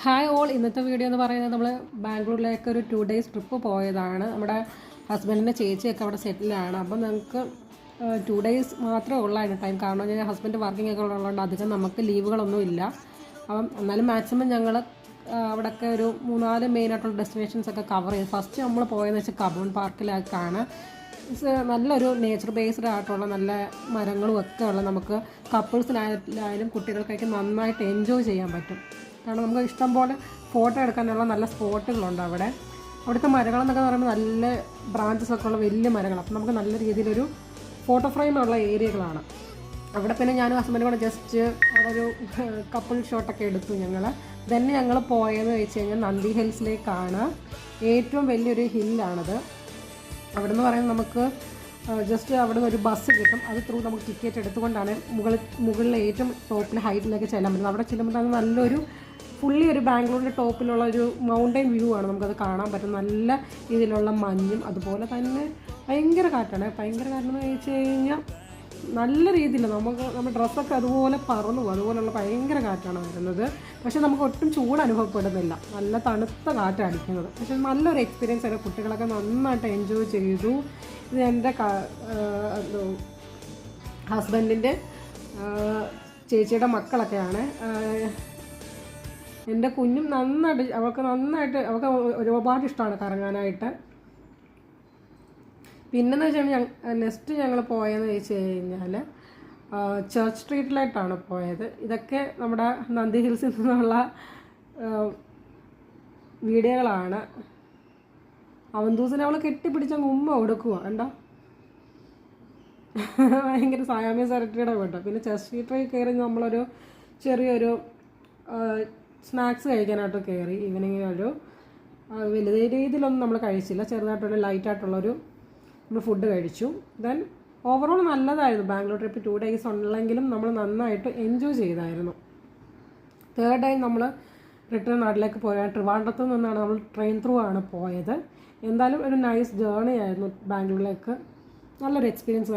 Hi all, ഇന്നത്തെ video എന്ന് പറയുന്നത് നമ്മൾ ബാംഗ്ലൂരിലേക്ക് ഒരു 2 days ട്രിപ്പ് പോയതാണ്. നമ്മുടെ ഹസ്ബൻഡിൻ്റെ ചേച്ചിയൊക്കെ അവിടെ സെറ്റിലാണ്. അപ്പം നമുക്ക് 2 days മാത്രമേ ഉള്ളായിരുന്നു ടൈം. കാരണം ഞാൻ ഹസ്ബൻഡ് വർക്കിംഗ് ഒക്കെ ഉള്ളതുകൊണ്ട് അധികം നമുക്ക് ലീവുകളൊന്നും ഇല്ല. അപ്പം എന്നാലും മാക്സിമം ഞങ്ങൾ അവിടെയൊക്കെ ഒരു 3-4 മെയിനായിട്ടുള്ള ഡെസ്റ്റിനേഷൻസ് ഒക്കെ കവർ ചെയ്തു. ഫസ്റ്റ് നമ്മൾ പോയതെന്ന് വെച്ചാൽ കബൂൺ പാർക്കിലേക്കാണ്. നല്ലൊരു നേച്ചർ ബേസ്ഡ് ആയിട്ടുള്ള നല്ല മരങ്ങളും ഒക്കെ ഉള്ള, നമുക്ക് കപ്പിൾസിനായാലും കുട്ടികൾക്കൊക്കെ നന്നായിട്ട് എൻജോയ് ചെയ്യാൻ പറ്റും. കാരണം നമുക്ക് ഇഷ്ടം പോലെ ഫോട്ടോ എടുക്കാനുള്ള നല്ല സ്പോട്ടുകളുണ്ട് അവിടെ. അവിടുത്തെ മരങ്ങളെന്നൊക്കെ പറയുമ്പോൾ നല്ല ബ്രാഞ്ചസ് ഒക്കെ ഉള്ള വലിയ മരങ്ങൾ. അപ്പം നമുക്ക് നല്ല രീതിയിലൊരു ഫോട്ടോ ഫ്രെയിമുള്ള ഏരിയകളാണ് അവിടെ. പിന്നെ ഞാനും ഹസ്ബൻഡും കൂടെ ജസ്റ്റ് അവിടെ ഒരു കപ്പിൾ ഷോട്ടൊക്കെ എടുത്തു. തന്നെ ഞങ്ങൾ പോയെന്ന് വെച്ച് കഴിഞ്ഞാൽ നന്ദി ഹിൽസിലേക്കാണ്. ഏറ്റവും വലിയൊരു ഹില്ലാണത്. അവിടെ നിന്ന് പറയുന്നത് നമുക്ക് ജസ്റ്റ് അവിടെ നിന്ന് ഒരു ബസ് കിട്ടും. അത് ത്രൂ നമുക്ക് ടിക്കറ്റ് എടുത്തുകൊണ്ടാണ് മുകളിലെ ഏറ്റവും ടോപ്പിൽ ഹൈറ്റിലേക്ക് ചെല്ലാൻ പറ്റുന്നത്. അവിടെ ചെല്ലുമ്പോൾ അത് നല്ലൊരു ഫുള്ളി ഒരു ബാംഗ്ലൂരിൻ്റെ ടോപ്പിലുള്ള ഒരു മൗണ്ടൻ വ്യൂ ആണ് നമുക്കത് കാണാൻ പറ്റും. നല്ല രീതിയിലുള്ള മഞ്ഞും അതുപോലെ തന്നെ ഭയങ്കര കാറ്റാണ്. ഭയങ്കര കാറ്റെന്ന് വെച്ച് കഴിഞ്ഞാൽ നല്ല രീതിയിൽ നമ്മുടെ ഡ്രസ്സൊക്കെ അതുപോലെ പറന്നു പോകും. അതുപോലുള്ള ഭയങ്കര കാറ്റാണ് വരുന്നത്. പക്ഷേ നമുക്ക് ഒട്ടും ചൂട് അനുഭവപ്പെടുന്നില്ല. നല്ല തണുത്ത കാറ്റാണ് അടിക്കുന്നത്. പക്ഷേ നല്ലൊരു എക്സ്പീരിയൻസ് ആണ്. കുട്ടികളൊക്കെ നന്നായിട്ട് എൻജോയ് ചെയ്തു. ഇത് എൻ്റെ ഹസ്ബൻഡിൻ്റെ ചേച്ചിയുടെ മക്കളൊക്കെയാണ്. എൻ്റെ കുഞ്ഞും അവൾക്ക് ഒരുപാട് ഇഷ്ടമാണ് കറങ്ങാനായിട്ട്. പിന്നെന്ന് വെച്ച് കഴിഞ്ഞാൽ നെക്സ്റ്റ് ഞങ്ങൾ പോയതെന്ന് വെച്ച് കഴിഞ്ഞാൽ ചർച്ച് സ്ട്രീറ്റിലായിട്ടാണ് പോയത്. ഇതൊക്കെ നമ്മുടെ നന്ദി ഹിൽസിൽ നിന്നുള്ള വീഡിയോകളാണ്. അവന്തൂസിനെ അവൾ കെട്ടിപ്പിടിച്ചങ്ങ് ഉമ്മ കൊടുക്കുക കണ്ടോ. ഭയങ്കര സായാമ്യ സെറട്ടിയുടെ കേട്ടോ. പിന്നെ ചർച്ച് സ്ട്രീറ്റിൽ കയറി നമ്മളൊരു ചെറിയൊരു സ്നാക്സ് കഴിക്കാനായിട്ട് കയറി. ഈവനിങ്ങിനൊരു വലിയ രീതിയിലൊന്നും നമ്മൾ കഴിച്ചില്ല. ചെറുതായിട്ടുള്ള ലൈറ്റായിട്ടുള്ളൊരു നമ്മൾ ഫുഡ് കഴിച്ചു. ദെൻ ഓവറോൾ നല്ലതായിരുന്നു. ബാംഗ്ലൂർ ട്രിപ്പ് 2 days ഉള്ളെങ്കിലും നമ്മൾ നന്നായിട്ട് എൻജോയ് ചെയ്തായിരുന്നു. 3rd day നമ്മൾ റിട്ടേൺ നാട്ടിലേക്ക് പോയ ട്രിവാൻഡ്രത്ത് നിന്നാണ് നമ്മൾ ട്രെയിൻ ത്രൂ ആണ് പോയത്. എന്തായാലും ഒരു നൈസ് ജേർണി ആയിരുന്നു ബാംഗ്ലൂരിലേക്ക്. നല്ലൊരു എക്സ്പീരിയൻസ്.